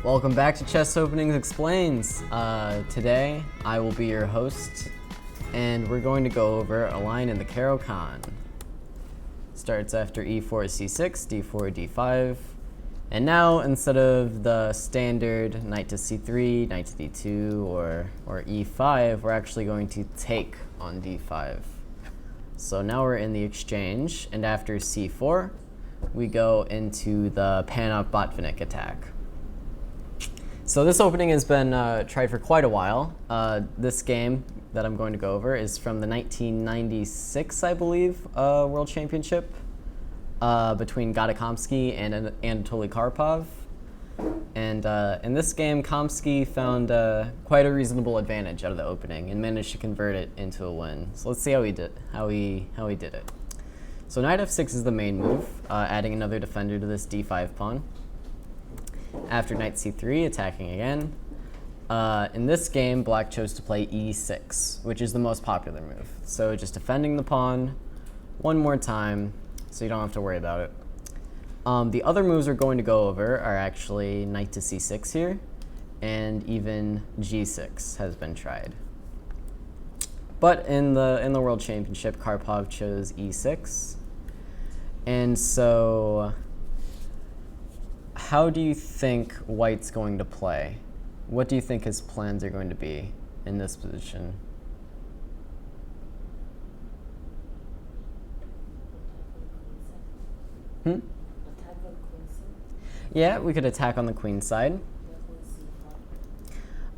Welcome back to Chess Openings Explains. Today I will be your host, and we're going to go over a line in the Caro-Kann. Starts after e4 c6, d4 d5, and now instead of the standard knight to c3, knight to d2, or e5, we're actually going to take on d5. So now we're in the exchange, and after c4, we go into the Panov-Botvinnik Attack. So this opening has been tried for quite a while. This game that I'm going to go over is from the 1996, I believe, World Championship between Gata Kamsky and Anatoly Karpov. And in this game, Kamsky found quite a reasonable advantage out of the opening and managed to convert it into a win. So let's see how he did it. So knight f6 is the main move, adding another defender to this d5 pawn. After knight c3, attacking again. In this game, black chose to play e6, which is the most popular move. So just defending the pawn one more time, so you don't have to worry about it. The other moves we're going to go over are actually knight to c6 here, and even g6 has been tried. But in the World Championship, Karpov chose e6, and so how do you think white's going to play? What do you think his plans are going to be in this position? Yeah, we could attack on the queen side.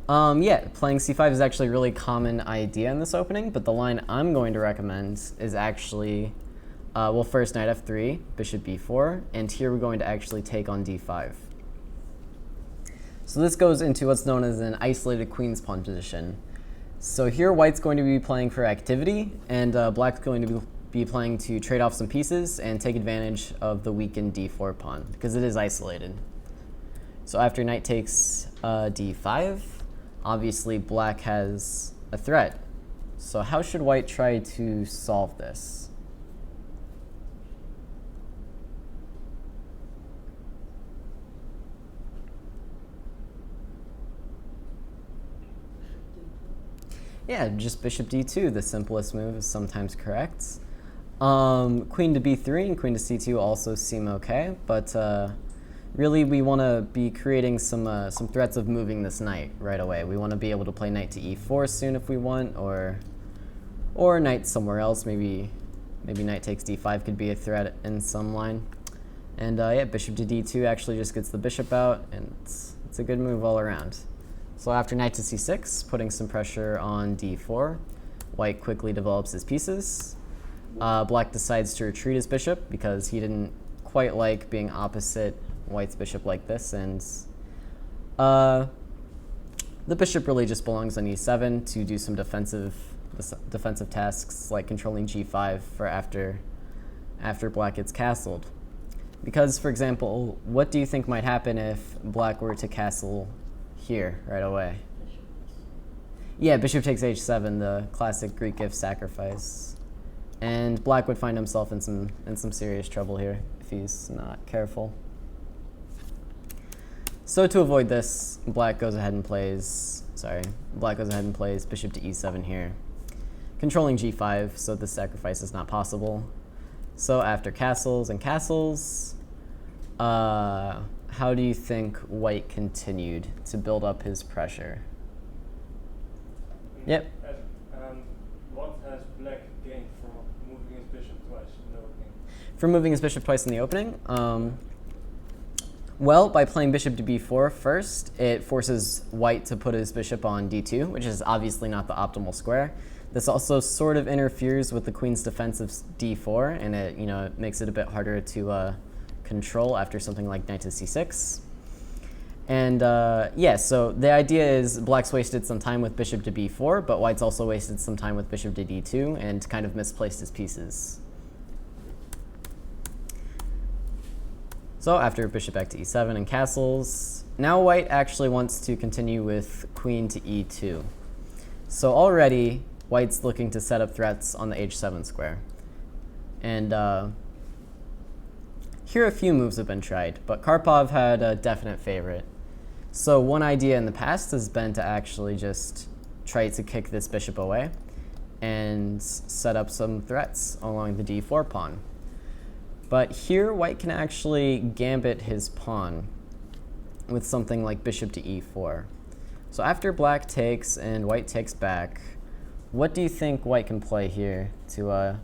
Yeah, playing c5 is actually a really common idea in this opening, but the line I'm going to recommend is actually well, first knight f3, bishop b4, and here we're going to actually take on d5. So this goes into what's known as an isolated queen's pawn position. So here white's going to be playing for activity, and black's going to be playing to trade off some pieces and take advantage of the weakened d4 pawn, because it is isolated. So after knight takes d5, obviously black has a threat. So how should white try to solve this? Yeah, just bishop d2, the simplest move, is sometimes correct. Queen to b3 and queen to c2 also seem okay, but really we want to be creating some threats of moving this knight right away. We want to be able to play knight to e4 soon if we want, or knight somewhere else. Maybe knight takes d5 could be a threat in some line. And yeah, bishop to d2 actually just gets the bishop out, and it's a good move all around. So after knight to c6, putting some pressure on d4, white quickly develops his pieces. Black decides to retreat his bishop because he didn't quite like being opposite white's bishop like this, and the bishop really just belongs on e7 to do some defensive tasks like controlling g5 for after black gets castled. Because, for example, what do you think might happen if black were to castle here right away? Yeah, bishop takes h7, the classic Greek gift sacrifice. And black would find himself in some serious trouble here if he's not careful. So to avoid this, black goes ahead and plays bishop to e7 here, controlling g5 so the sacrifice is not possible. So after castles and castles, how do you think white continued to build up his pressure? Yep. What has black gained from moving his bishop twice in the opening? From moving his bishop twice in the opening? Well, by playing bishop to b4 first, it forces white to put his bishop on d2, which is obviously not the optimal square. This also sort of interferes with the queen's defense of d4, and it makes it a bit harder to control after something like knight to c6. And yeah, so the idea is black's wasted some time with bishop to b4, but white's also wasted some time with bishop to d2 and kind of misplaced his pieces. So after bishop back to e7 and castles, now white actually wants to continue with queen to e2. So already white's looking to set up threats on the h7 square. And here a few moves have been tried, but Karpov had a definite favorite. So one idea in the past has been to actually just try to kick this bishop away and set up some threats along the d4 pawn. But here white can actually gambit his pawn with something like bishop to e4. So after black takes and white takes back, what do you think white can play here to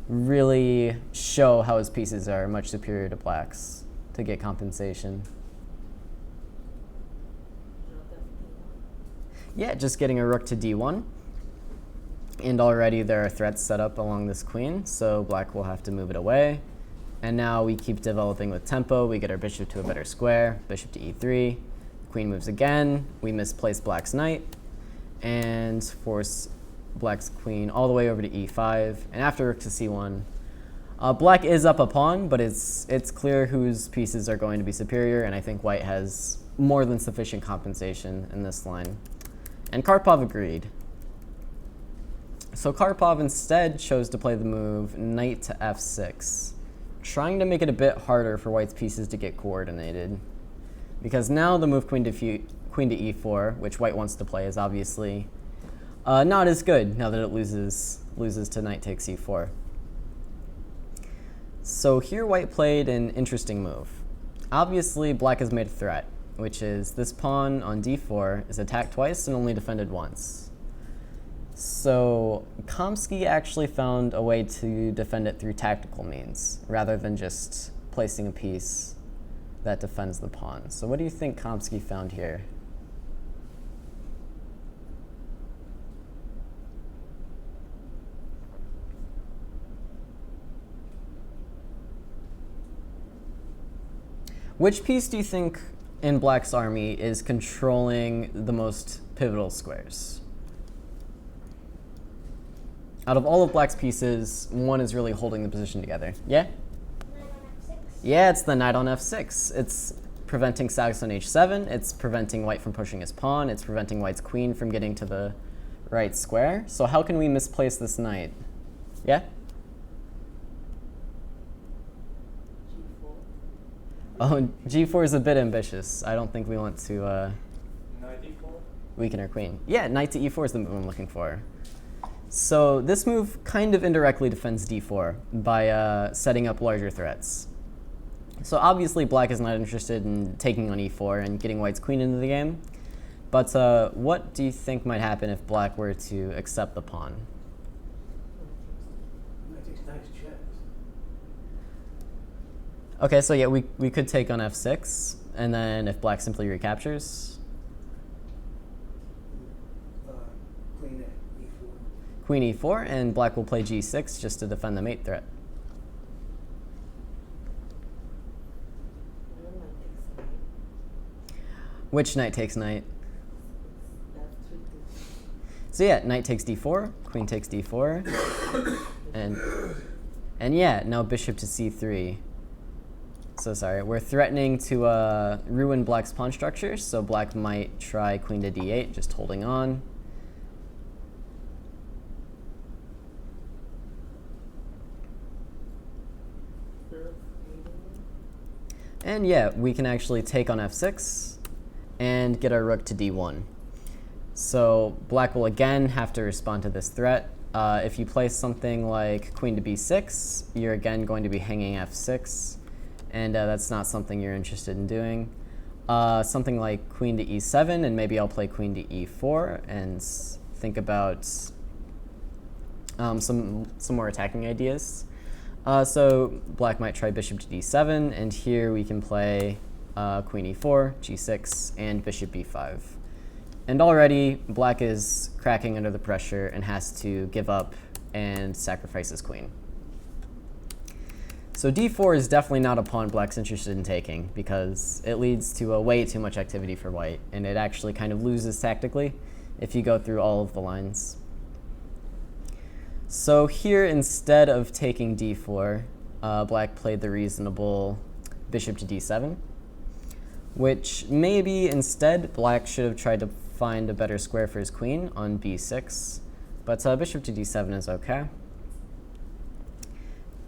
really show how his pieces are much superior to black's to get compensation? Yeah, just getting a rook to d1. And already there are threats set up along this queen, so black will have to move it away. And now we keep developing with tempo. We get our bishop to a better square, bishop to e3. Queen moves again. We misplace black's knight and force black's queen all the way over to e5. And after rook to c1, black is up a pawn, but it's clear whose pieces are going to be superior, and I think white has more than sufficient compensation in this line. And Karpov agreed. So Karpov instead chose to play the move knight to f6, trying to make it a bit harder for white's pieces to get coordinated. Because now the move queen to e4, which white wants to play, is obviously not as good now that it loses to knight takes e4. So here white played an interesting move. Obviously black has made a threat, which is this pawn on d4 is attacked twice and only defended once. So Kamsky actually found a way to defend it through tactical means, rather than just placing a piece that defends the pawn. So what do you think Kamsky found here? Which piece do you think in black's army is controlling the most pivotal squares? Out of all of black's pieces, one is really holding the position together. Yeah? Knight on f6. Yeah, it's the knight on f6. It's preventing sacs on h7. It's preventing white from pushing his pawn. It's preventing white's queen from getting to the right square. So how can we misplace this knight? Yeah? Oh, g4 is a bit ambitious. I don't think we want to Knight e4? weaken our queen. Yeah, knight to e4 is the move I'm looking for. So this move kind of indirectly defends d4 by setting up larger threats. So obviously black is not interested in taking on e4 and getting white's queen into the game. But what do you think might happen if black were to accept the pawn? Okay, so yeah, we could take on f6, and then if black simply recaptures, queen e4, and black will play g6 just to defend the mate threat. Which knight takes knight? So yeah, knight takes d4, queen takes d4, and yeah, now bishop to c3. So sorry, we're threatening to ruin black's pawn structure, so black might try queen to d8, just holding on. And yeah, we can actually take on f6 and get our rook to d1. So black will again have to respond to this threat. If you place something like queen to b6, you're again going to be hanging f6, and that's not something you're interested in doing. Something like queen to e7, and maybe I'll play queen to e4 and think about some more attacking ideas. So black might try bishop to d7, and here we can play queen e4, g6, and bishop b5. And already black is cracking under the pressure and has to give up and sacrifice his queen. So d4 is definitely not a pawn black's interested in taking, because it leads to way too much activity for white, and it actually kind of loses tactically if you go through all of the lines. So here, instead of taking d4, black played the reasonable bishop to d7, which maybe instead black should have tried to find a better square for his queen on b6, but bishop to d7 is okay.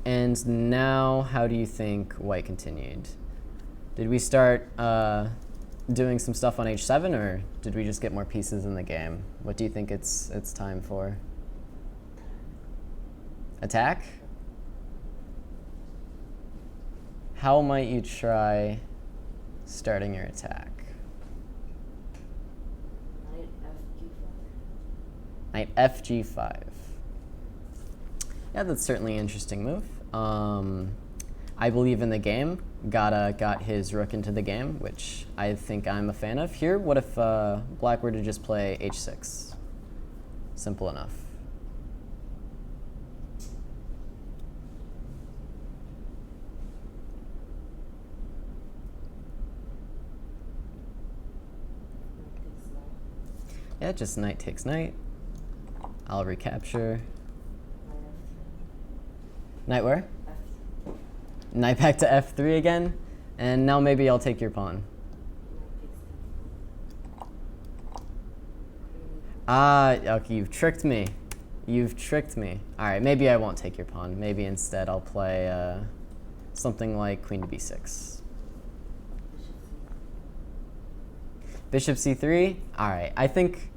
And now, how do you think white continued? Did we start doing some stuff on h7, or did we just get more pieces in the game? What do you think it's time for? Attack? How might you try starting your attack? Knight fg5. Yeah, that's certainly an interesting move. I believe in the game. Gata got his rook into the game, which I think I'm a fan of. Here, what if black were to just play h6? Simple enough. Yeah, just knight takes knight. I'll recapture. Knight where? Knight back to f3 again. And now maybe I'll take your pawn. Ah, okay, you've tricked me. You've tricked me. All right, maybe I won't take your pawn. Maybe instead I'll play something like queen to b6. Bishop c3. All right, I think.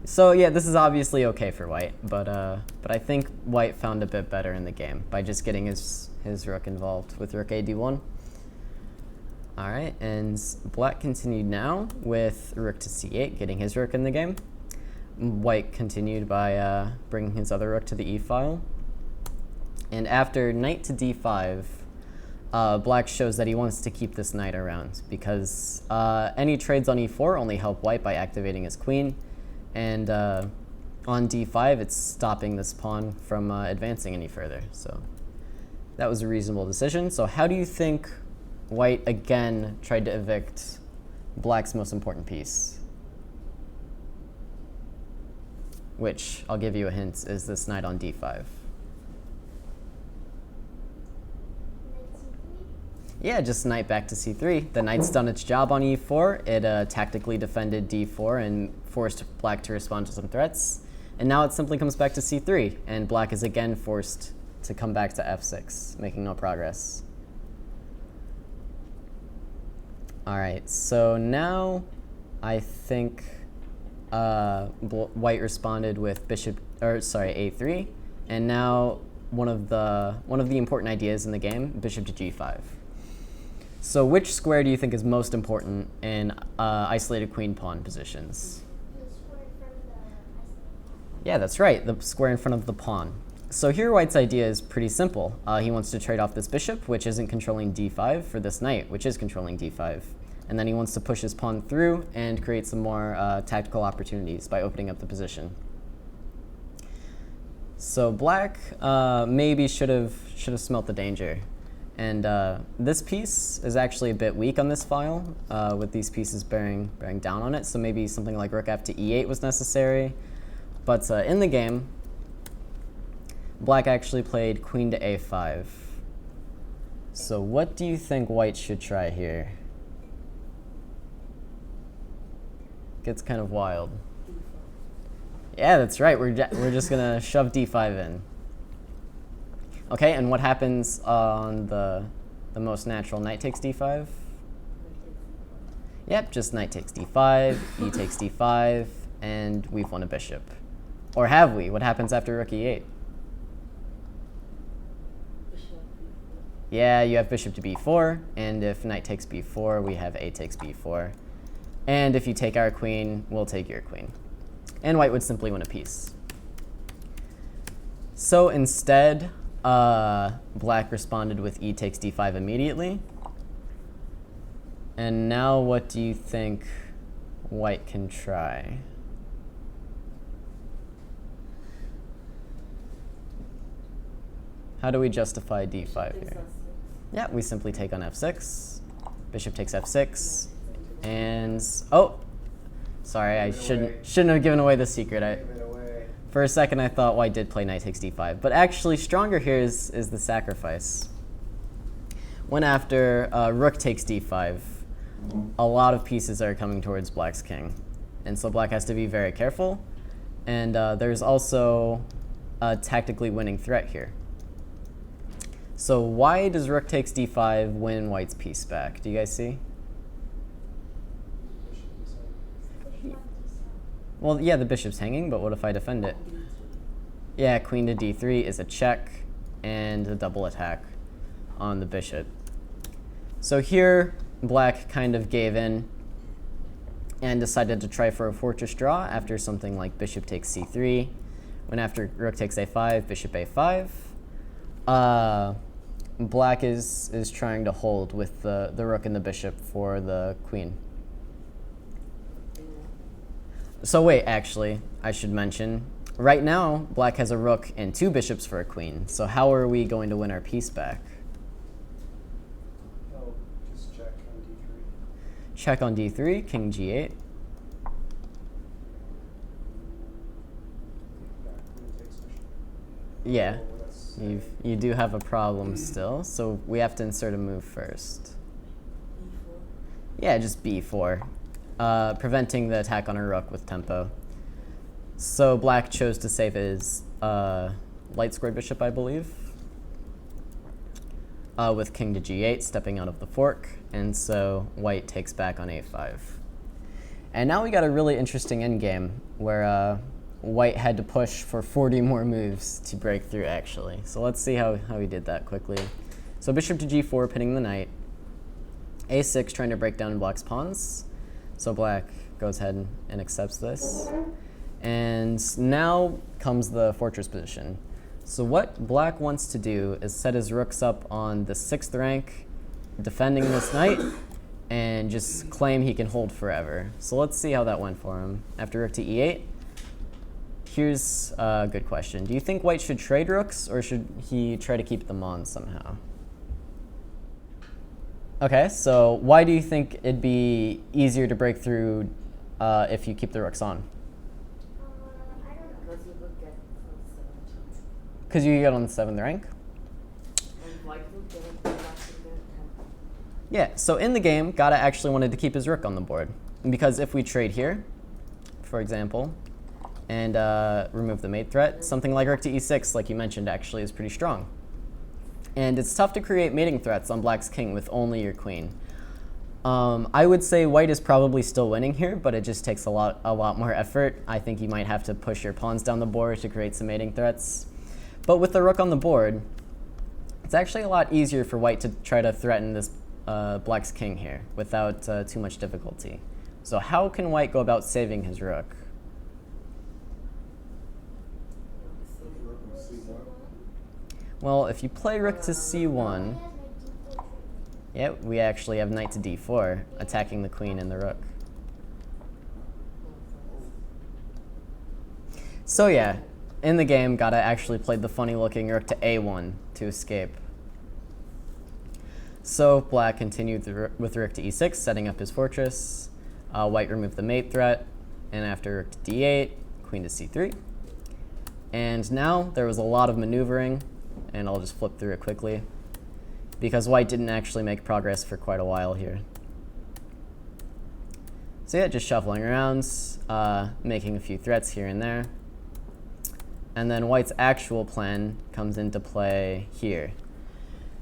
So yeah, this is obviously okay for white, but I think white found a bit better in the game by just getting his rook involved with rook a d1. All right, and black continued now with rook to c8, getting his rook in the game. White continued by bringing his other rook to the e file. And after knight to d5, black shows that he wants to keep this knight around because any trades on e4 only help white by activating his queen. And on d5, it's stopping this pawn from advancing any further. So that was a reasonable decision. So how do you think white again tried to evict black's most important piece? Which, I'll give you a hint, is this knight on d5. Yeah, just knight back to c3. The knight's done its job on e4. It tactically defended d4 and forced black to respond to some threats. And now it simply comes back to c3, and black is again forced to come back to f6, making no progress. All right, so now I think white responded with a3, and now one of the important ideas in the game, bishop to g5. So which square do you think is most important in isolated queen pawn positions? The square in front of the isolated. Yeah, that's right, the square in front of the pawn. So here white's idea is pretty simple. He wants to trade off this bishop, which isn't controlling d5, for this knight, which is controlling d5. And then he wants to push his pawn through and create some more tactical opportunities by opening up the position. So black maybe should have smelt the danger. And this piece is actually a bit weak on this file, with these pieces bearing down on it. So maybe something like rook f to e8 was necessary. But in the game, black actually played queen to a5. So what do you think white should try here? Gets kind of wild. Yeah, that's right. We're just gonna shove d5 in. Okay, and what happens on the most natural knight takes d5? Yep, just knight takes d5, e takes d5, and we've won a bishop. Or have we? What happens after rook e8? Yeah, you have bishop to b4, and if knight takes b4, we have a takes b4. And if you take our queen, we'll take your queen. And white would simply win a piece. So instead, black responded with e takes d5 immediately. And now what do you think white can try? How do we justify d5 here? Yeah, we simply take on f6. Bishop takes f6. And, oh, sorry, I shouldn't have given away the secret. For a second, I thought white did play knight takes d5. But actually, stronger here is the sacrifice. When after rook takes d5, a lot of pieces are coming towards black's king. And so black has to be very careful. And there's also a tactically winning threat here. So why does rook takes d5 win white's piece back? Do you guys see? Bishop on d7. Well, yeah, the bishop's hanging, but what if I defend it? Yeah, queen to d3 is a check and a double attack on the bishop. So here, black kind of gave in and decided to try for a fortress draw after something like bishop takes c3. When after rook takes a5, bishop a5. Black is trying to hold with the rook and the bishop for the queen. So wait, actually, I should mention, right now, black has a rook and 2 bishops for a queen. So how are we going to win our piece back? Oh, just check on d3. Check on d3, king g8. Queen takes bishop. Yeah, Oh, that's you do have a problem still, so we have to insert a move first. Yeah, just b4, preventing the attack on our rook with tempo. So black chose to save his light squared bishop, I believe, with king to g8, stepping out of the fork, and so white takes back on a5. And now we got a really interesting endgame where white had to push for 40 more moves to break through, actually. So let's see how he did that quickly. So bishop to g4, pinning the knight. a6, trying to break down black's pawns. So black goes ahead and accepts this. And now comes the fortress position. So what black wants to do is set his rooks up on the 6th rank, defending this knight, and just claim he can hold forever. So let's see how that went for him. After rook to e8, here's a good question. Do you think white should trade rooks, or should he try to keep them on somehow? Okay, so why do you think it'd be easier to break through if you keep the rooks on? I don't know. Because you look at from 17. Because you get on the 7th rank? And white will get it back in their tempo. Yeah, so in the game, Gata actually wanted to keep his rook on the board. Because if we trade here, for example, and remove the mate threat, something like rook to e6, like you mentioned, actually is pretty strong. And it's tough to create mating threats on black's king with only your queen. I would say white is probably still winning here, but it just takes a lot more effort. I think you might have to push your pawns down the board to create some mating threats. But with the rook on the board, it's actually a lot easier for white to try to threaten this black's king here without too much difficulty. So how can white go about saving his rook? Well, if you play rook to c1, yeah, we actually have knight to d4, attacking the queen and the rook. So yeah, in the game, Gata actually played the funny-looking rook to a1 to escape. So black continued with rook to e6, setting up his fortress. White removed the mate threat, and after rook to d8, queen to c3. And now there was a lot of maneuvering, and I'll just flip through it quickly, because white didn't actually make progress for quite a while here. So yeah, just shuffling around, making a few threats here and there. And then white's actual plan comes into play here.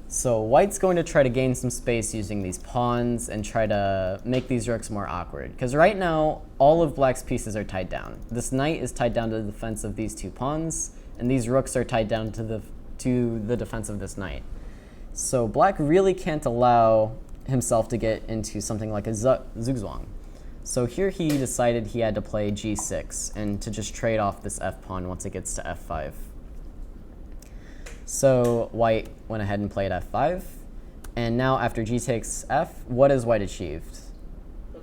So white's going to try to gain some space using these pawns and try to make these rooks more awkward. Because right now, all of black's pieces are tied down. This knight is tied down to the defense of these 2 pawns, and these rooks are tied down to the defense of this knight. So black really can't allow himself to get into something like a zugzwang. So here he decided he had to play g6 and to just trade off this f pawn once it gets to f5. So white went ahead and played f5, and now after g takes f, what has white achieved? An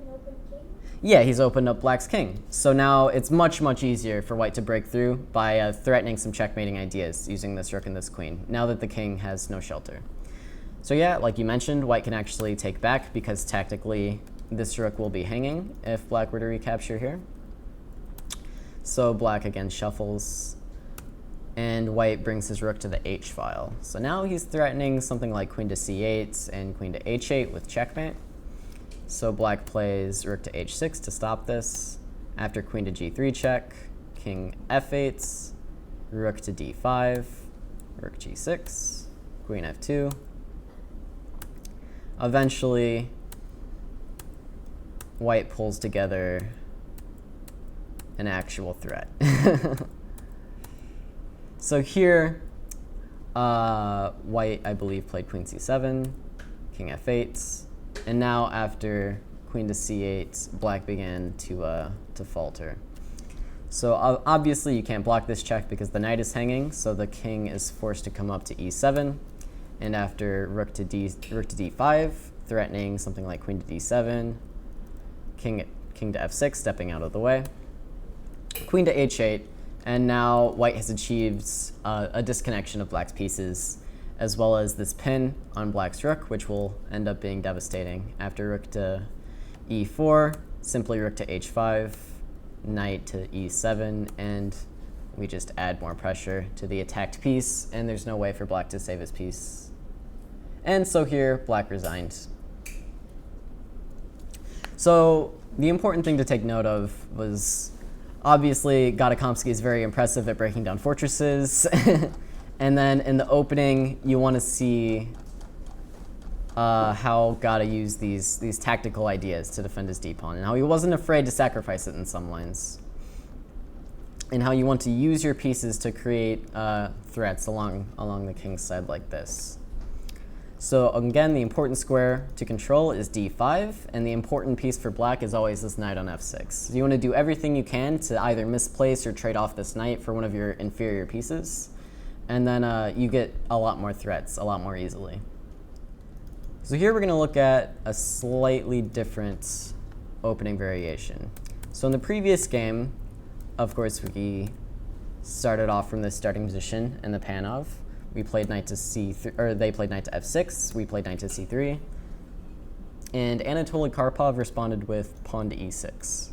open king. Yeah, he's opened up black's king. So now it's much, much easier for white to break through by threatening some checkmating ideas using this rook and this queen, now that the king has no shelter. So yeah, like you mentioned, white can actually take back because tactically this rook will be hanging if black were to recapture here. So black again shuffles, and white brings his rook to the h file. So now he's threatening something like queen to c8 and queen to h8 with checkmate. So black plays rook to h6 to stop this. After queen to g3 check, king f8, rook to d5, rook g6, queen f2. Eventually, white pulls together an actual threat. So here, white, I believe, played queen c7, king f8, and now after queen to c8, black began to falter. So obviously you can't block this check because the knight is hanging, so the king is forced to come up to e7, and after rook to d5, threatening something like queen to d7, king to f6, stepping out of the way, queen to h8, and now white has achieved a disconnection of black's pieces, as well as this pin on black's rook, which will end up being devastating. After rook to e4, simply rook to h5, knight to e7, and we just add more pressure to the attacked piece, and there's no way for black to save his piece. And so here, black resigned. So the important thing to take note of was, obviously, Gata Kamsky is very impressive at breaking down fortresses. And then in the opening, you want to see how Gata used these tactical ideas to defend his d-pawn, and how he wasn't afraid to sacrifice it in some lines, and how you want to use your pieces to create threats along the king's side like this. So again, the important square to control is d5, and the important piece for black is always this knight on f6. So you want to do everything you can to either misplace or trade off this knight for one of your inferior pieces, and then you get a lot more threats a lot more easily. So here we're going to look at a slightly different opening variation. So in the previous game, of course, we started off from the starting position in the Panov. We played knight to c3, or they played knight to f6. We played knight to c3, and Anatoly Karpov responded with pawn to e6.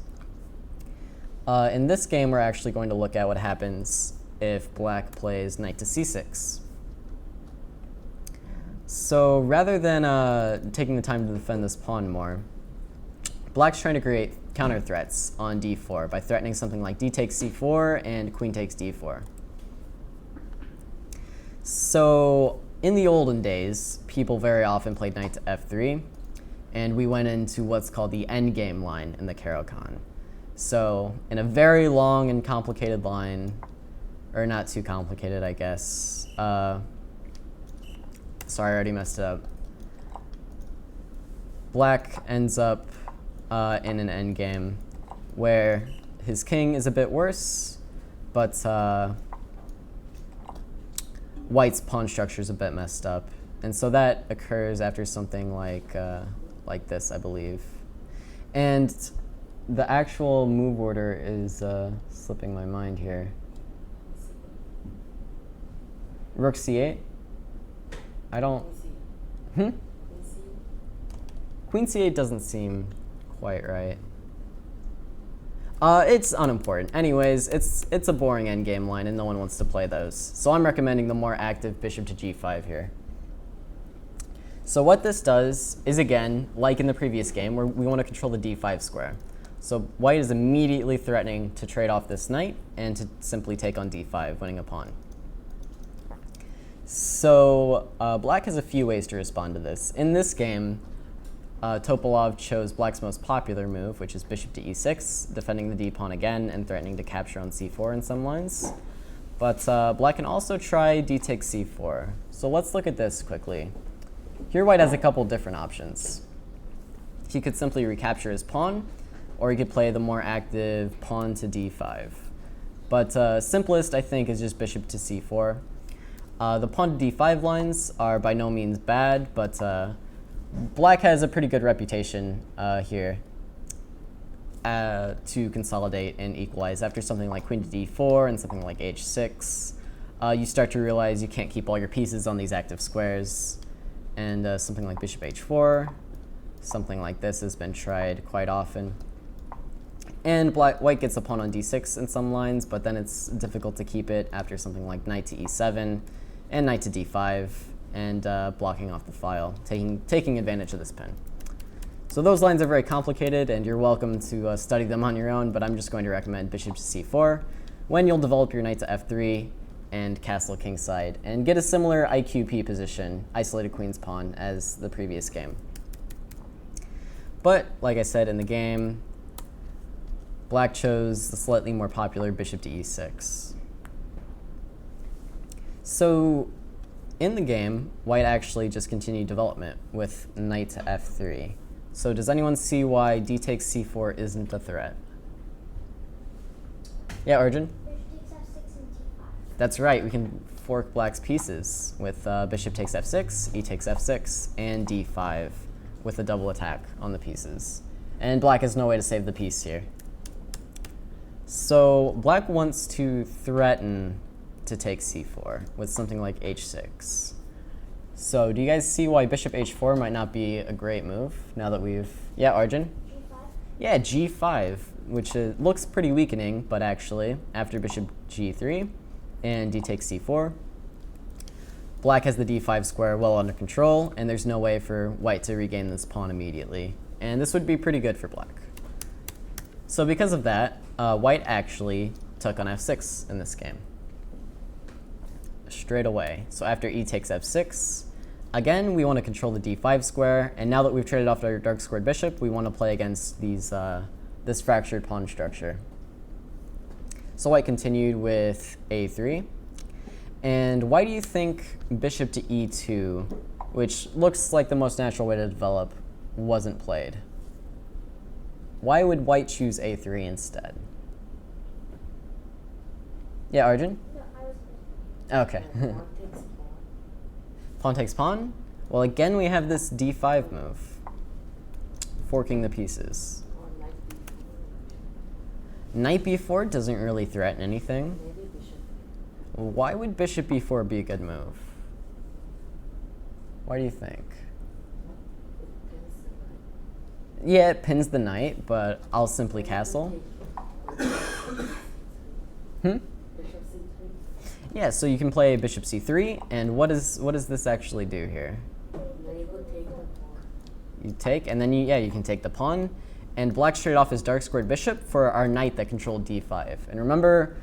In this game, we're actually going to look at what happens if black plays knight to c6. So rather than taking the time to defend this pawn more, black's trying to create counter threats on d4 by threatening something like d takes c4 and queen takes d4. So in the olden days, people very often played knight to f3, and we went into what's called the endgame line in the Caro-Kann. So in a very long and complicated line, or not too complicated, I guess. Sorry, I already messed it up. Black ends up in an endgame where his king is a bit worse, but white's pawn structure is a bit messed up. And so that occurs after something like this, I believe. And the actual move order is slipping my mind here. Rook c8? I don't... Queen c8 doesn't seem quite right. It's unimportant. Anyways, it's a boring endgame line and no one wants to play those. So I'm recommending the more active bishop to g5 here. So what this does is, again, like in the previous game, where we want to control the d5 square. So white is immediately threatening to trade off this knight and to simply take on d5, winning a pawn. So black has a few ways to respond to this. In this game, Topalov chose black's most popular move, which is bishop to e6, defending the d-pawn again and threatening to capture on c4 in some lines. But black can also try d takes c4. So let's look at this quickly. Here white has a couple different options. He could simply recapture his pawn, or he could play the more active pawn to d5. But simplest, I think, is just bishop to c4. The pawn to d5 lines are by no means bad, but black has a pretty good reputation here to consolidate and equalize. After something like queen to d4 and something like h6, you start to realize you can't keep all your pieces on these active squares. And something like bishop h4, something like this has been tried quite often. And white gets a pawn on d6 in some lines, but then it's difficult to keep it after something like knight to e7 and knight to d5, and blocking off the file, taking advantage of this pin. So those lines are very complicated, and you're welcome to study them on your own, but I'm just going to recommend bishop to c4. When you'll develop your knight to f3, and castle kingside, and get a similar IQP position, isolated queen's pawn, as the previous game. But, like I said in the game, black chose the slightly more popular bishop to e6. So, in the game, white actually just continued development with knight to f3. So does anyone see why d takes c4 isn't a threat? Yeah, Arjun? Bishop takes f6 and d5. That's right, we can fork black's pieces with bishop takes f6, e takes f6, and d5 with a double attack on the pieces. And black has no way to save the piece here. So black wants to threaten to take c4 with something like h6. So do you guys see why bishop h4 might not be a great move now that we've... Yeah, Arjun? g5. Yeah, g5, which looks pretty weakening, but actually, after bishop g3 and d takes c4, black has the d5 square well under control, and there's no way for white to regain this pawn immediately. And this would be pretty good for black. So because of that, white actually took on f6 in this game. Straight away. So after e takes f6, again, we want to control the d5 square, and now that we've traded off our dark squared bishop, we want to play against these this fractured pawn structure. So white continued with a3. And why do you think bishop to e2, which looks like the most natural way to develop, wasn't played? Why would white choose a3 instead? Yeah, Arjun? No, I was Okay. Pawn takes pawn. Well, again, we have this d5 move, forking the pieces. Knight b4 doesn't really threaten anything. Maybe bishop. Why would bishop b4 be a good move? Why do you think? Yeah, it pins the knight, but I'll simply castle. Hmm? Bishop c3. Yeah, so you can play bishop c3, and what does this actually do here? Now you could take the pawn. You take, and then you can take the pawn, and black straight off his dark squared bishop for our knight that controlled d5. And remember,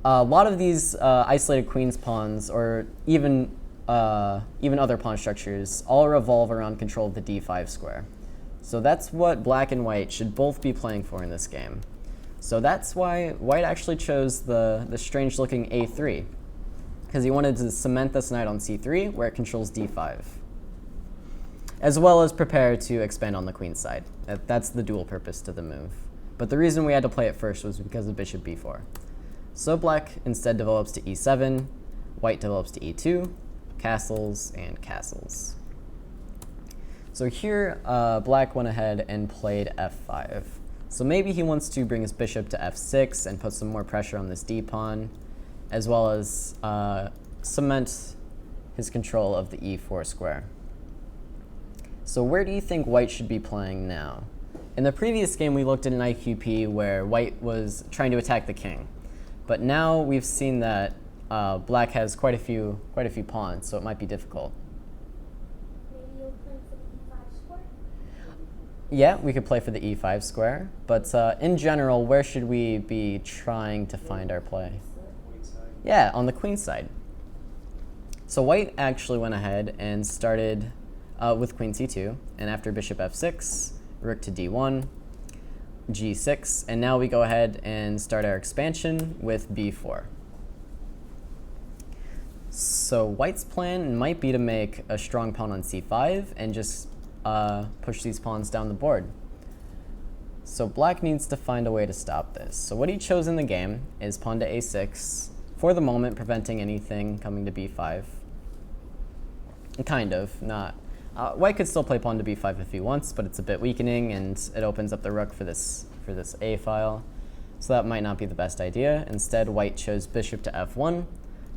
a lot of these isolated queen's pawns, or even other pawn structures, all revolve around control of the d5 square. So that's what black and white should both be playing for in this game. So that's why white actually chose the strange-looking a3, because he wanted to cement this knight on c3, where it controls d5, as well as prepare to expand on the queen's side. That's the dual purpose to the move. But the reason we had to play it first was because of bishop b4. So black instead develops to e7, white develops to e2, castles, and castles. So here, black went ahead and played f5. So maybe he wants to bring his bishop to f6 and put some more pressure on this d-pawn, as well as cement his control of the e4 square. So where do you think white should be playing now? In the previous game, we looked at an IQP where white was trying to attack the king. But now we've seen that black has quite a few pawns, so it might be difficult. Maybe you'll play for the e5 square? Yeah, we could play for the e5 square, but in general, where should we be trying to find our play? Yeah, on the queen side. So white actually went ahead and started with queen c2, and after bishop f6, rook to d1, g6, and now we go ahead and start our expansion with b4. So white's plan might be to make a strong pawn on c5 and just push these pawns down the board. So black needs to find a way to stop this. So what he chose in the game is pawn to a6, for the moment preventing anything coming to b5. Kind of, not. White could still play pawn to b5 if he wants, but it's a bit weakening and it opens up the rook for this a file. So that might not be the best idea. Instead, white chose bishop to f1,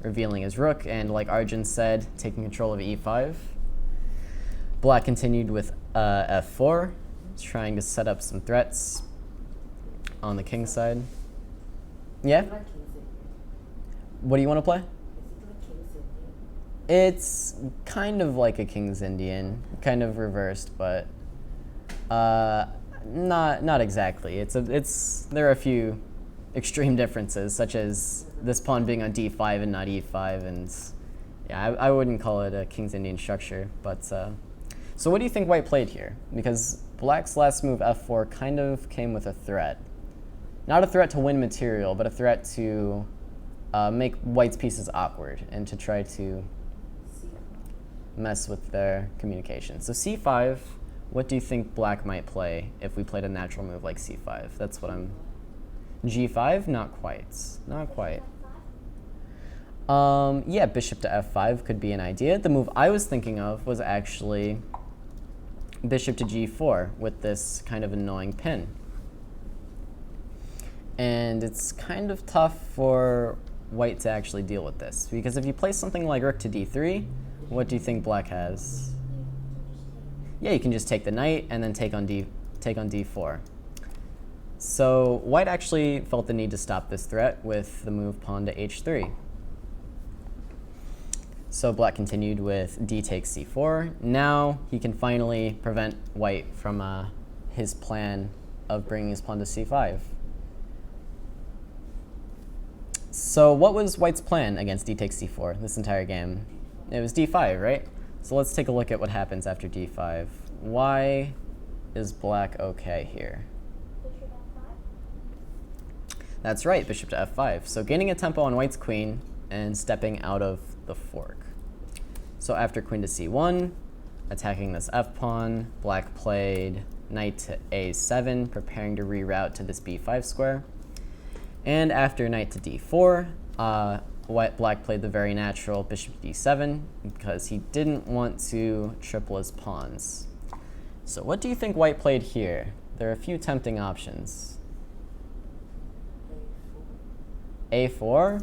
revealing his rook, and like Arjun said, taking control of e5. Black continued with f4, trying to set up some threats on the king side. Yeah? Like king's Indian. What do you want to play? Is it like king's Indian? It's kind of like a King's Indian, kind of reversed, but not exactly. There are a few extreme differences, such as this pawn being on d5 and not e5, and yeah, I wouldn't call it a King's Indian structure. But so what do you think white played here? Because black's last move f4 kind of came with a threat. Not a threat to win material, but a threat to make white's pieces awkward and to try to mess with their communication. So c5, what do you think black might play if we played a natural move like c5? That's what I'm... g5? Not quite. Not quite. Yeah, bishop to f5 could be an idea. The move I was thinking of was actually bishop to g4 with this kind of annoying pin. And it's kind of tough for white to actually deal with this, because if you play something like rook to d3, what do you think black has? Yeah, you can just take the knight and then take on d4. So white actually felt the need to stop this threat with the move pawn to h3. So black continued with d takes c4. Now he can finally prevent white from his plan of bringing his pawn to c5. So what was white's plan against d takes c4 this entire game? It was d5, right? So let's take a look at what happens after d5. Why is black okay here? Bishop f5. That's right, bishop to f5. So gaining a tempo on white's queen and stepping out of the fork. So after queen to c1, attacking this f-pawn, black played knight to a7, preparing to reroute to this b5 square. And after knight to d4, black played the very natural bishop to d7 because he didn't want to triple his pawns. So what do you think white played here? There are a few tempting options. a4?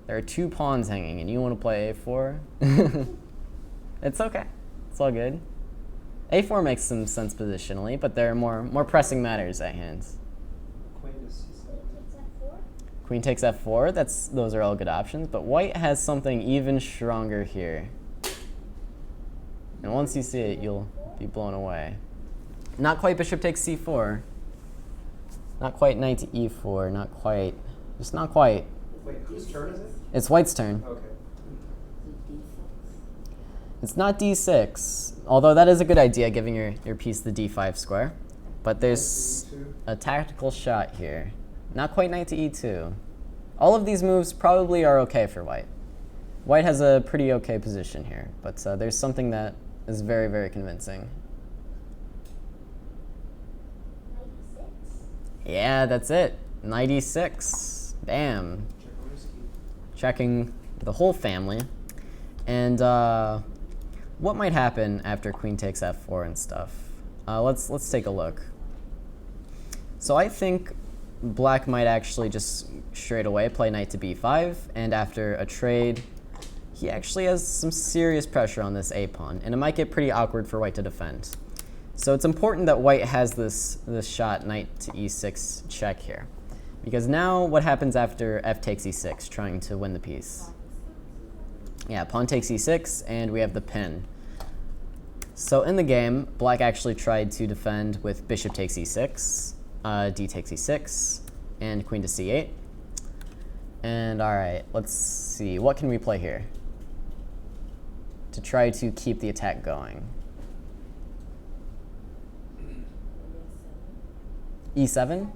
There are two pawns hanging and you want to play a4? It's okay. It's all good. a4 makes some sense positionally, but there are more pressing matters at hand. Queen takes f4, those are all good options, but white has something even stronger here. And once you see it, you'll be blown away. Not quite bishop takes c4. Not quite knight to e4, not quite. Just not quite. Wait, whose turn is it? It's white's turn. Okay. It's not d6, although that is a good idea, giving your piece the d5 square. But there's a tactical shot here. Not quite knight to e2. All of these moves probably are okay for white. White has a pretty okay position here, but there's something that is very, very convincing. Knight e6. Yeah, that's it. Knight e6. Bam. Checking the whole family. And what might happen after queen takes f4 and stuff? Let's take a look. So I think black might actually just straight away play knight to b5, and after a trade, he actually has some serious pressure on this a-pawn, and it might get pretty awkward for white to defend. So it's important that white has this shot knight to e6 check here, because now what happens after f takes e6, trying to win the piece? Yeah, pawn takes e6, and we have the pin. So in the game, black actually tried to defend with bishop takes e6, d takes e6, and queen to c8. And all right, let's see, what can we play here to try to keep the attack going? e7?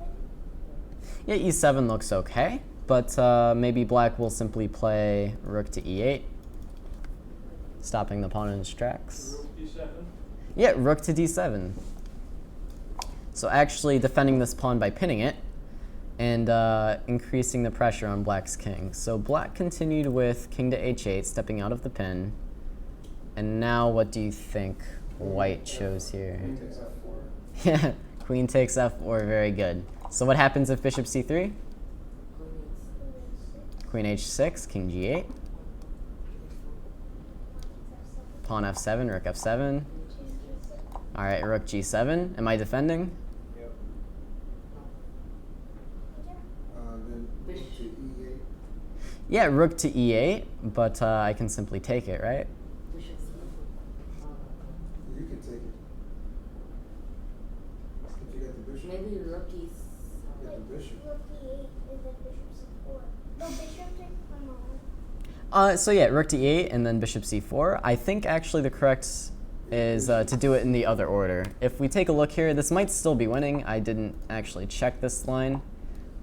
Yeah, e7 looks okay, but maybe black will simply play rook to e8, stopping the pawn in its tracks. Rook d7. Yeah, rook to d7. So actually defending this pawn by pinning it and increasing the pressure on black's king. So black continued with king to h8, stepping out of the pin. And now what do you think white chose here? Queen takes f4. Yeah, queen takes f4, very good. So what happens if bishop c3? Queen h6, king g8. Pawn f7, rook f7. All right, rook g7. Am I defending? Yep. Then rook to e8. Yeah, rook to e8, but I can simply take it, right? You can take it. If you got the bishop. Maybe rook is... Get the bishop. Rook e8. So yeah, rook to e8 and then bishop c4. I think actually the correct is to do it in the other order. If we take a look here, this might still be winning. I didn't actually check this line,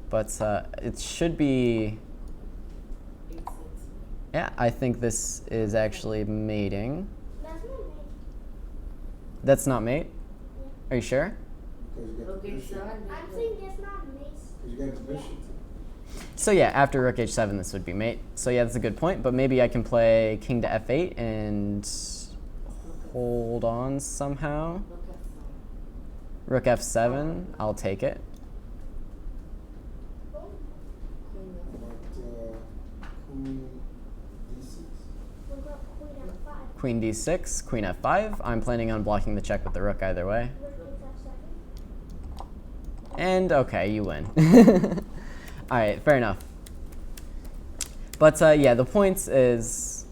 but it should be. 8-6. Yeah, I think this is actually mating. That's not me. That's not mate. Are you sure? Because you got Rook the bishop. h7. I'm saying that's not me. Because you got the bishop. So yeah, after rook h7, this would be mate. So yeah, that's a good point. But maybe I can play king to f8 and hold on somehow. Rook f7. Rook f7, I'll take it. Queen What about What about Queen F5? queen d6? Queen d6, queen f5. I'm planning on blocking the check with the rook either way. Rook takes F7. And okay, you win. All right, fair enough. But yeah, the point is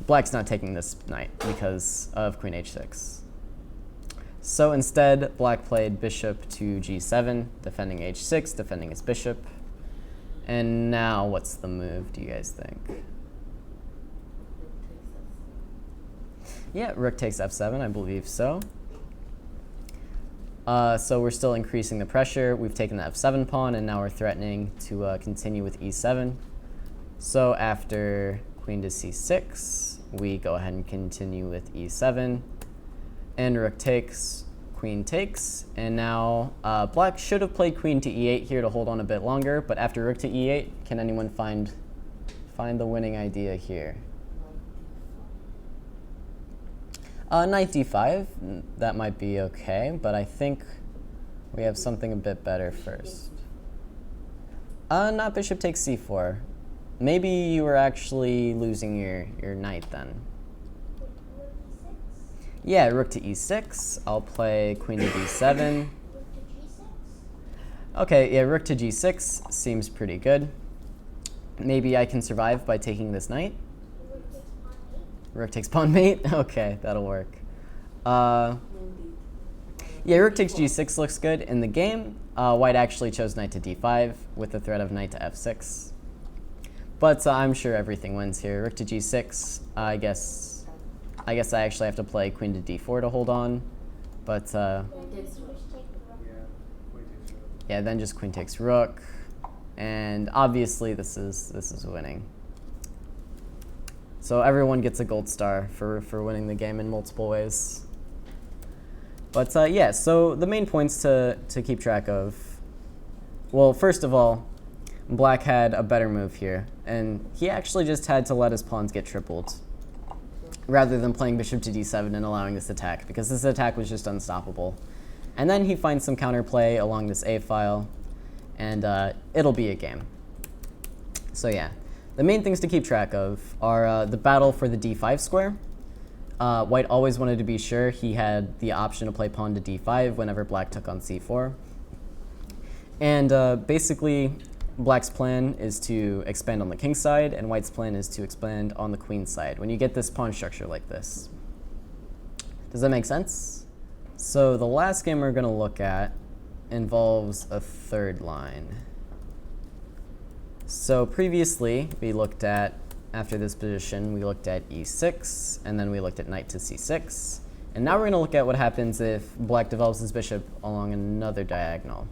black's not taking this knight because of queen h6. So instead, black played bishop to g7, defending h6, defending his bishop. And now what's the move, do you guys think? Yeah, rook takes f7, I believe so. So we're still increasing the pressure. We've taken the f7 pawn, and now we're threatening to continue with e7. So after queen to c6, we go ahead and continue with e7. And rook takes, queen takes. And now black should have played queen to e8 here to hold on a bit longer. But after rook to e8, can anyone find the winning idea here? Knight d5, that might be okay, but I think we have something a bit better first. Not bishop takes c4. Maybe you were actually losing your knight then. Rook E6. Yeah, rook to e6. I'll play queen to d7. Rook to G6. Okay, yeah, rook to g6 seems pretty good. Maybe I can survive by taking this knight. Rook takes pawn 8. Rook takes pawn mate? Okay, that'll work. Yeah, rook takes g6 looks good. In the game, white actually chose knight to d5 with the threat of knight to f6. But I'm sure everything wins here. Rook to g6, I guess I actually have to play queen to d4 to hold on. But Then takes you rook. just take the rook. Yeah, queen takes rook. yeah, then just queen takes rook. And obviously this is winning. So everyone gets a gold star for winning the game in multiple ways. But yeah, so the main points to keep track of. Well, first of all, black had a better move here, and he actually just had to let his pawns get tripled rather than playing bishop to d7 and allowing this attack, because this attack was just unstoppable. And then he finds some counterplay along this a file, and it'll be a game. So yeah. The main things to keep track of are the battle for the d5 square. White always wanted to be sure he had the option to play pawn to d5 whenever black took on c4. And basically, black's plan is to expand on the king side, and white's plan is to expand on the queen side when you get this pawn structure like this. Does that make sense? So the last game we're going to look at involves a third line. So previously, we looked at, after this position, we looked at e6, and then we looked at knight to c6. And now we're going to look at what happens if black develops his bishop along another diagonal.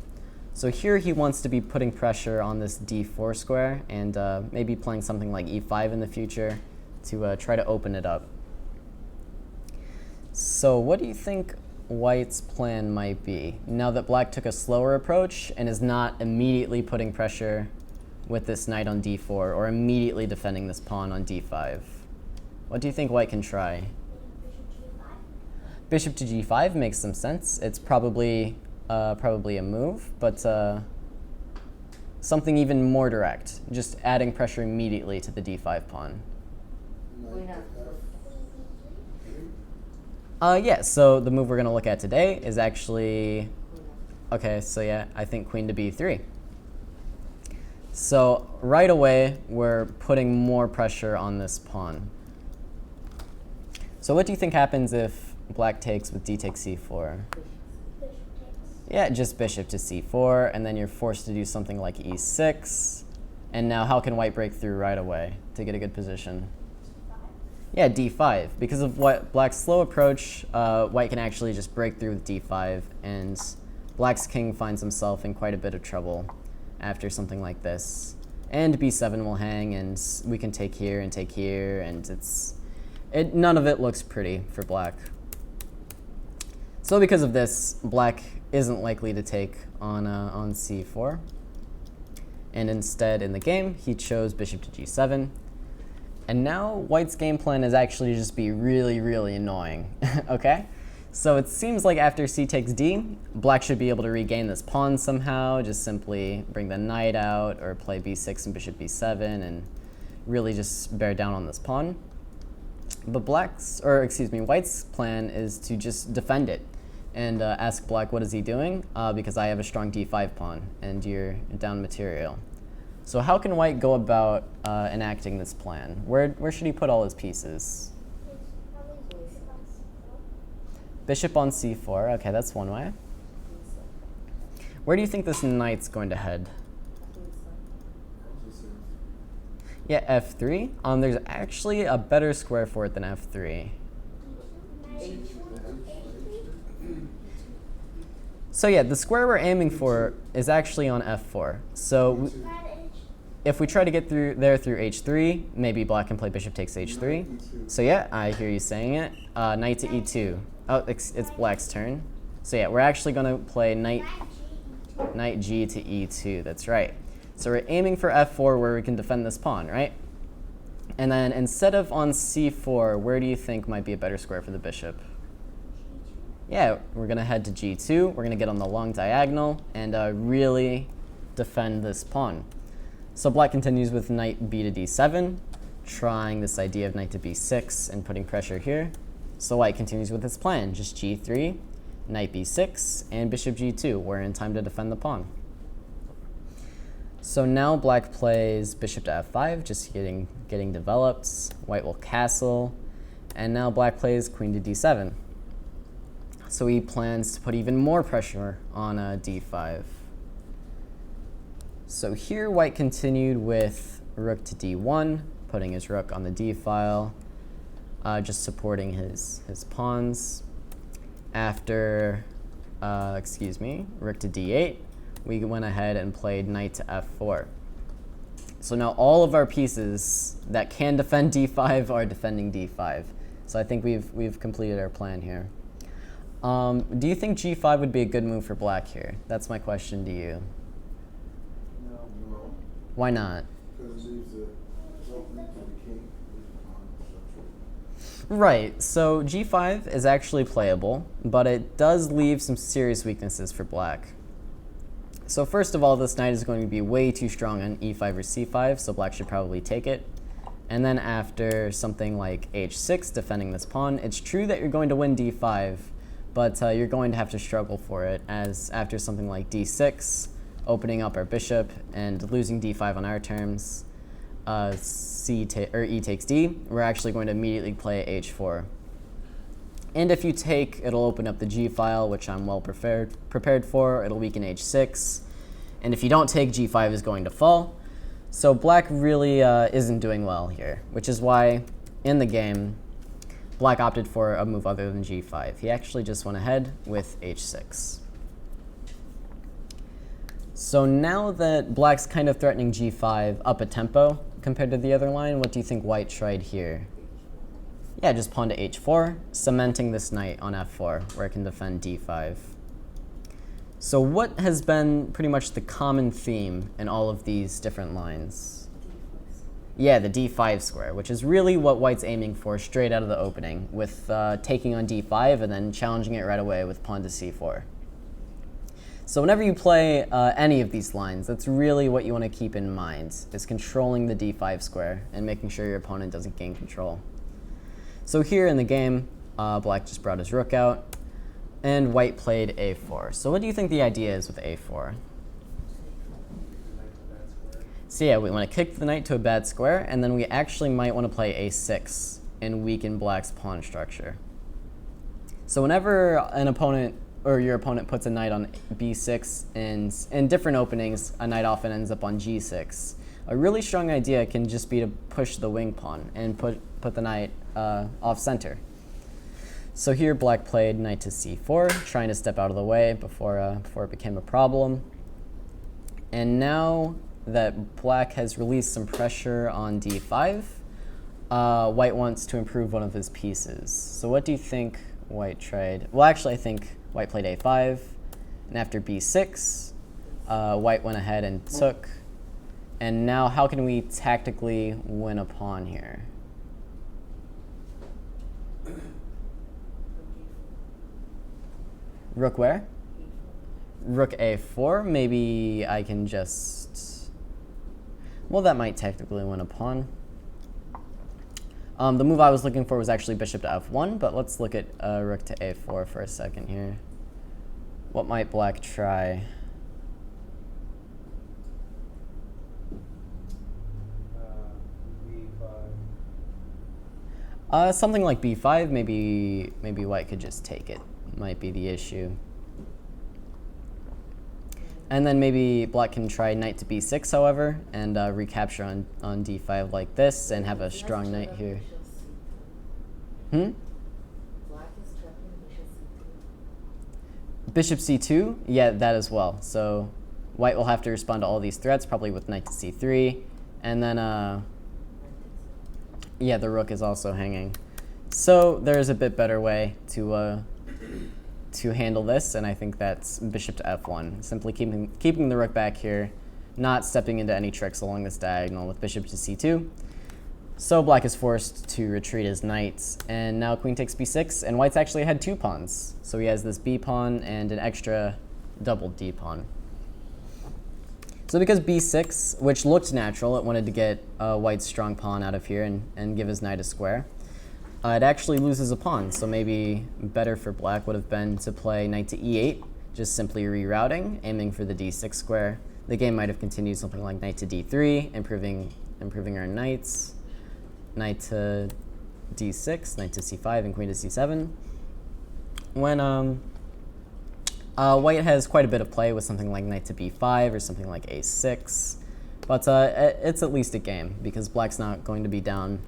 So here he wants to be putting pressure on this d4 square, and maybe playing something like e5 in the future to try to open it up. So what do you think white's plan might be, now that black took a slower approach and is not immediately putting pressure with this knight on d4, or immediately defending this pawn on d5? What do you think white can try? Bishop to G5. Bishop to g5 makes some sense. It's probably a move, but something even more direct, just adding pressure immediately to the d5 pawn. Queen F. Queen B3. Yeah, so the move we're going to look at today is actually, Queen F. okay, so yeah, I think queen to b3. So right away, we're putting more pressure on this pawn. So what do you think happens if black takes with d takes c4? Bishop takes. Yeah, just bishop to c4, and then you're forced to do something like e6. And now how can white break through right away to get a good position? Yeah, d5. Because of what black's slow approach, white can actually just break through with d5, and black's king finds himself in quite a bit of trouble after something like this. And b7 will hang, and we can take here, and none of it looks pretty for black. So because of this, black isn't likely to take on c4. And instead, in the game, he chose bishop to g7. And now white's game plan is actually just be really, really annoying, okay? So it seems like after c takes d, black should be able to regain this pawn somehow, just simply bring the knight out or play b6 and bishop b7 and really just bear down on this pawn. But white's plan is to just defend it and ask black what is he doing, because I have a strong d5 pawn and you're down material. So how can white go about enacting this plan? Where should he put all his pieces? Bishop on c4, okay, that's one way. Where do you think this knight's going to head? Yeah, f3. There's actually a better square for it than f3. So yeah, the square we're aiming for is actually on f4. So if we try to get through h3, maybe black can play bishop takes h3. So yeah, I hear you saying it. Knight to e2. Oh, it's black's turn. So yeah, we're actually going to play knight g to e2. That's right. So we're aiming for f4 where we can defend this pawn, right? And then instead of on c4, where do you think might be a better square for the bishop? Yeah, we're going to head to g2. We're going to get on the long diagonal and really defend this pawn. So black continues with knight b to d7, trying this idea of knight to b6 and putting pressure here. So white continues with his plan, just g3, knight b6, and bishop g2. We're in time to defend the pawn. So now black plays bishop to f5, just getting developed. White will castle, and now black plays queen to d7. So he plans to put even more pressure on d5. So here white continued with rook to d1, putting his rook on the d file, just supporting his pawns. After, rook to d8, we went ahead and played knight to f4. So now all of our pieces that can defend d5 are defending d5. So I think we've completed our plan here. Do you think g5 would be a good move for black here? That's my question to you. No. Why not? Because it leaves the opening to the king. Right, so g5 is actually playable, but it does leave some serious weaknesses for black. So first of all, this knight is going to be way too strong on e5 or c5, so black should probably take it. And then after something like h6, defending this pawn, it's true that you're going to win d5, but you're going to have to struggle for it, as after something like d6, opening up our bishop and losing d5 on our terms, e takes d, we're actually going to immediately play h4. And if you take, it'll open up the g file, which I'm well prepared for. It'll weaken h6. And if you don't take, g5 is going to fall. So black really isn't doing well here, which is why in the game, black opted for a move other than g5. He actually just went ahead with h6. So now that black's kind of threatening g5 up a tempo compared to the other line, what do you think white tried here? Yeah, just pawn to h4, cementing this knight on f4, where it can defend d5. So what has been pretty much the common theme in all of these different lines? Yeah, the d5 square, which is really what white's aiming for straight out of the opening, with taking on d5 and then challenging it right away with pawn to c4. So whenever you play any of these lines, that's really what you want to keep in mind, is controlling the d5 square and making sure your opponent doesn't gain control. So here in the game, black just brought his rook out, and white played a4. So what do you think the idea is with a4? So yeah, we want to kick the knight to a bad square, and then we actually might want to play a6 and weaken black's pawn structure. So whenever an opponent or your opponent puts a knight on b6, and in different openings, a knight often ends up on g6. a really strong idea can just be to push the wing pawn and put the knight off center. So here black played knight to c4, trying to step out of the way before it became a problem. And now that black has released some pressure on d5, white wants to improve one of his pieces. So what do you think white tried? Well, actually, I think white played a5, and after b6, white went ahead and took. And now how can we tactically win a pawn here? Rook where? Rook a4. Maybe I can just... Well, that might technically win a pawn. The move I was looking for was actually bishop to f1, but let's look at rook to a4 for a second here. What might black try? Something like b5. Maybe white could just take it. Might be the issue. And then maybe black can try knight to b6, however, and recapture on d5 like this, and have a strong knight here. Black is threatening bishop c2. Bishop c2? Yeah, that as well. So white will have to respond to all these threats, probably with knight to c3, and then yeah, the rook is also hanging. So there's a bit better way to handle this, and I think that's bishop to f1. Simply keeping the rook back here, not stepping into any tricks along this diagonal with bishop to c2. So black is forced to retreat his knight, and now queen takes b6, and white's actually had 2 pawns. So he has this b pawn and an extra double d pawn. So because b6, which looked natural, it wanted to get white's strong pawn out of here and give his knight a square, it actually loses a pawn. So maybe better for black would have been to play knight to e8, just simply rerouting, aiming for the d6 square. The game might have continued something like knight to d3, improving our knights, knight to d6, knight to c5, and queen to c7. When white has quite a bit of play with something like knight to b5 or something like a6, but it's at least a game because black's not going to be down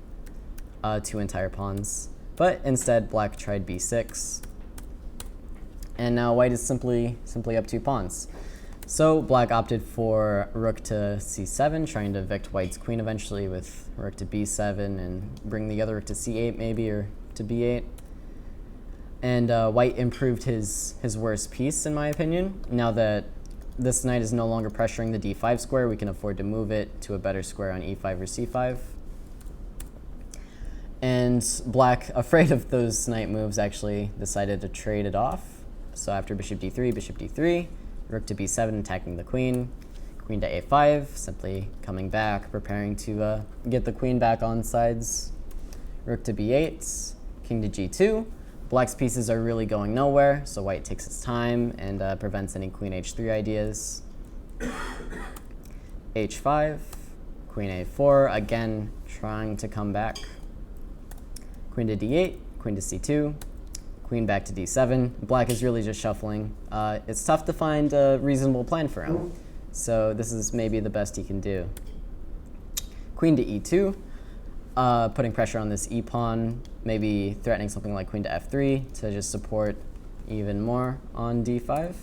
2 entire pawns. But instead, black tried b6, and now white is simply up 2 pawns. So black opted for rook to c7, trying to evict white's queen eventually with rook to b7 and bring the other rook to c8 maybe, or to b8. And white improved his worst piece, in my opinion. Now that this knight is no longer pressuring the d5 square, we can afford to move it to a better square on e5 or c5. And black, afraid of those knight moves, actually decided to trade it off. So after bishop d3, rook to b7, attacking the queen, queen to a5, simply coming back, preparing to get the queen back on sides, rook to b8, king to g2. Black's pieces are really going nowhere, so white takes its time and prevents any queen h3 ideas. h5, queen a4, again trying to come back. Queen to d8, queen to c2, queen back to d7. Black is really just shuffling. It's tough to find a reasonable plan for him, so this is maybe the best he can do. Queen to e2, putting pressure on this e-pawn, maybe threatening something like queen to f3 to just support even more on d5.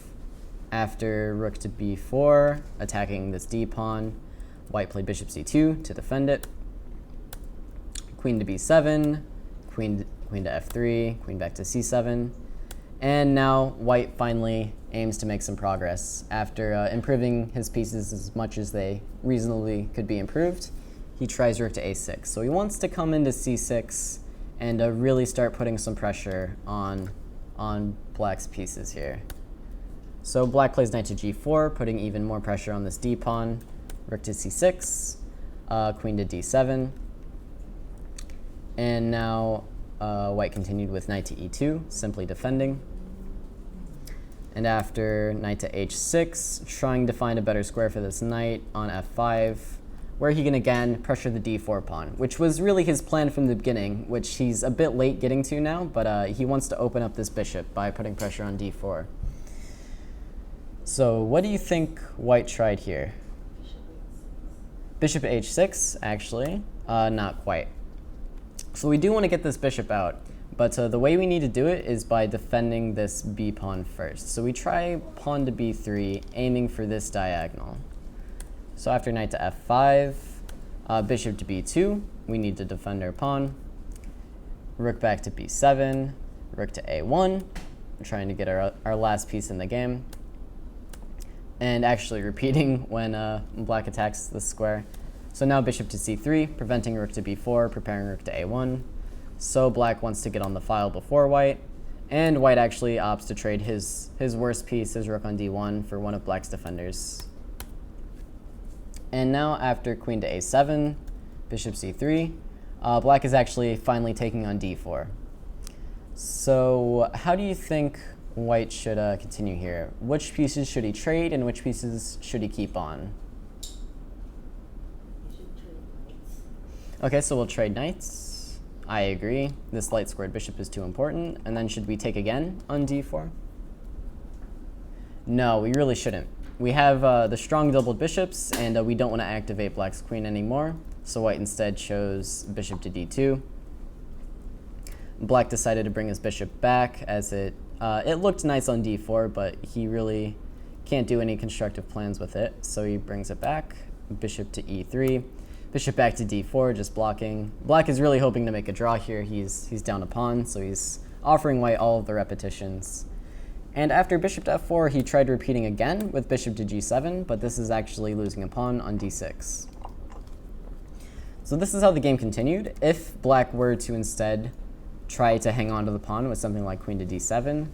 After rook to b4, attacking this d-pawn, white played bishop c2 to defend it. Queen to b7, queen to f3, queen back to c7. And now white finally aims to make some progress. After improving his pieces as much as they reasonably could be improved, he tries rook to a6. So he wants to come into c6 and really start putting some pressure on black's pieces here. So black plays knight to g4, putting even more pressure on this d-pawn, rook to c6, queen to d7. And now white continued with knight to e2, simply defending. And after knight to h6, trying to find a better square for this knight on f5, where he can again pressure the d4 pawn, which was really his plan from the beginning, which he's a bit late getting to now, but he wants to open up this bishop by putting pressure on d4. So what do you think white tried here? Bishop h6, actually, not quite. So we do want to get this bishop out, but the way we need to do it is by defending this b pawn first. So we try pawn to b3, aiming for this diagonal. So after knight to f5, bishop to b2, we need to defend our pawn. Rook back to b7, rook to a1. We're trying to get our last piece in the game. And actually repeating when black attacks this square. So now bishop to c3, preventing rook to b4, preparing rook to a1. So black wants to get on the file before white, and white actually opts to trade his worst piece, his rook on d1, for one of black's defenders. And now after queen to a7, bishop c3, black is actually finally taking on d4. So how do you think white should continue here? Which pieces should he trade and which pieces should he keep on? You should trade knights. Okay, so we'll trade knights. I agree. This light squared bishop is too important. And then should we take again on d4? No, we really shouldn't. We have the strong doubled bishops, and we don't want to activate black's queen anymore. So white instead chose bishop to d2. Black decided to bring his bishop back as it looked nice on d4, but he really can't do any constructive plans with it. So he brings it back, bishop to e3, bishop back to d4, just blocking. Black is really hoping to make a draw here. He's down a pawn, so he's offering white all of the repetitions. And after bishop to f4, he tried repeating again with bishop to g7, but this is actually losing a pawn on d6. So this is how the game continued. If black were to instead try to hang on to the pawn with something like queen to d7,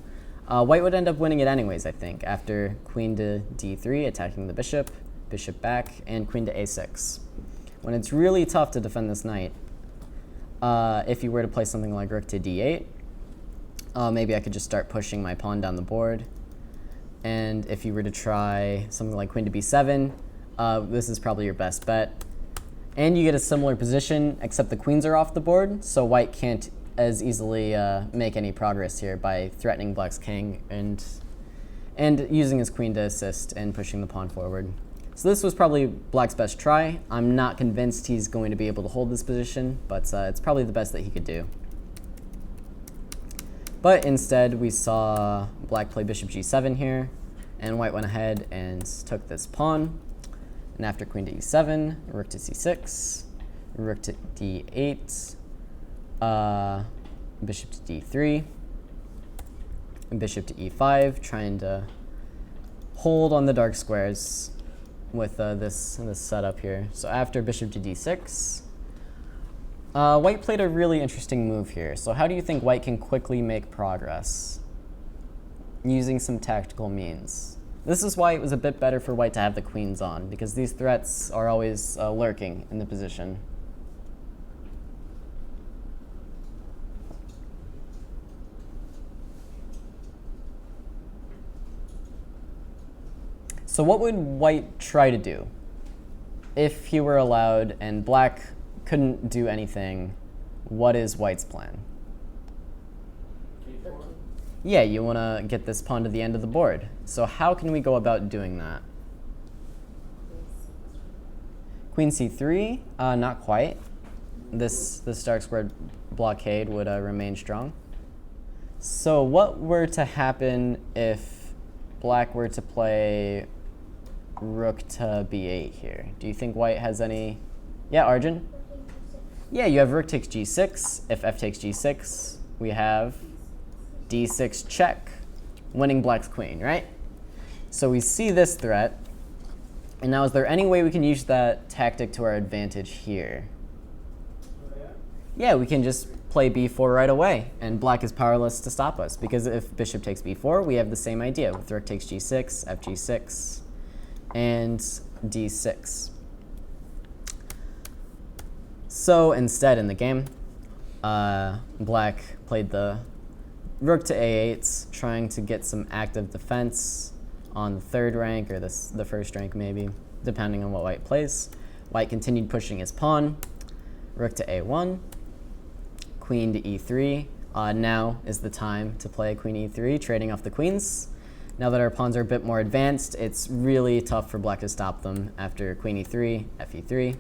white would end up winning it anyways, I think, after queen to d3, attacking the bishop, bishop back, and queen to a6. When it's really tough to defend this knight, if you were to play something like rook to d8, maybe I could just start pushing my pawn down the board. And if you were to try something like queen to b7, this is probably your best bet. And you get a similar position, except the queens are off the board, so white can't as easily make any progress here by threatening black's king and using his queen to assist and pushing the pawn forward. So this was probably black's best try. I'm not convinced he's going to be able to hold this position, but it's probably the best that he could do. But instead, we saw black play bishop g7 here, and white went ahead and took this pawn. And after queen to e7, rook to c6, rook to d8, bishop to d3, and bishop to e5, trying to hold on the dark squares with this setup here. So after bishop to d6, white played a really interesting move here. So how do you think white can quickly make progress using some tactical means? This is why it was a bit better for white to have the queens on, because these threats are always lurking in the position. So what would white try to do if he were allowed and black couldn't do anything? What is white's plan? K4. Yeah, you want to get this pawn to the end of the board. So how can we go about doing that? Queen c3, not quite. This dark squared blockade would remain strong. So what were to happen if black were to play rook to b8 here? Do you think white has any? Yeah, Arjun? Yeah, you have rook takes g6. If f takes g6, we have d6 check, winning black's queen, right? So we see this threat. And now is there any way we can use that tactic to our advantage here? Yeah, we can just play b4 right away, and black is powerless to stop us, because if bishop takes b4, we have the same idea with rook takes g6, fg6, and d6. So instead in the game, black played the rook to a8, trying to get some active defense on the third rank, or the first rank maybe, depending on what white plays. White continued pushing his pawn, rook to a1, queen to e3. Now is the time to play queen e3, trading off the queens. Now that our pawns are a bit more advanced, it's really tough for black to stop them after queen e3, fe3,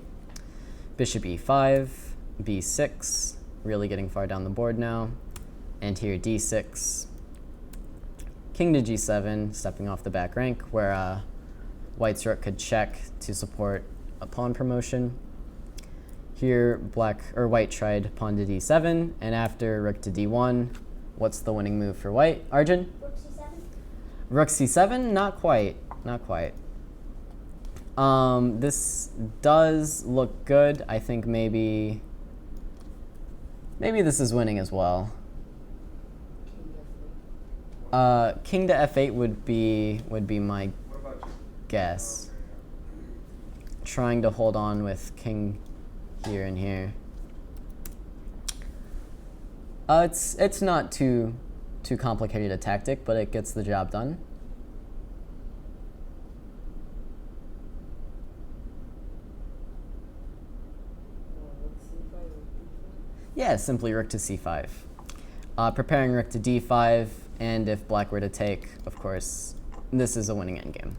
bishop e5, b6, really getting far down the board now, and here d6, king to g7, stepping off the back rank, where white's rook could check to support a pawn promotion. Here, white tried pawn to d7, and after rook to d1, what's the winning move for white? Arjun? Rook c7. Rook c7? Not quite. Not quite. This does look good. I think maybe this is winning as well. King to f8 would be my guess. Trying to hold on with king here and here. It's not too complicated a tactic, but it gets the job done. Yeah, simply rook to c5. Preparing rook to d5, and if black were to take, of course, this is a winning endgame.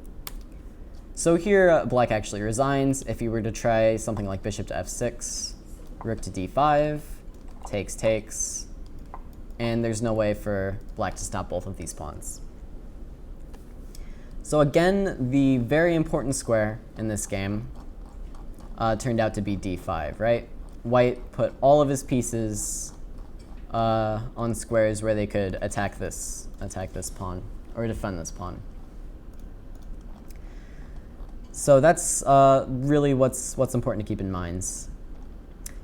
So here, black actually resigns. If he were to try something like bishop to f6, rook to d5, takes, and there's no way for black to stop both of these pawns. So again, the very important square in this game turned out to be d5, right? White put all of his pieces on squares where they could attack this pawn, or defend this pawn. So that's really what's important to keep in mind.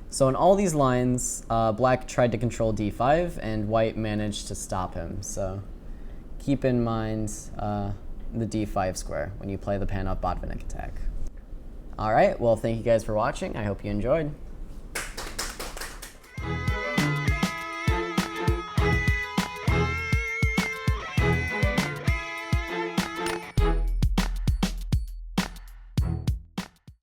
So in all these lines, black tried to control d5, and white managed to stop him. So keep in mind the d5 square when you play the Panov-Botvinnik Attack. All right, well, thank you guys for watching. I hope you enjoyed.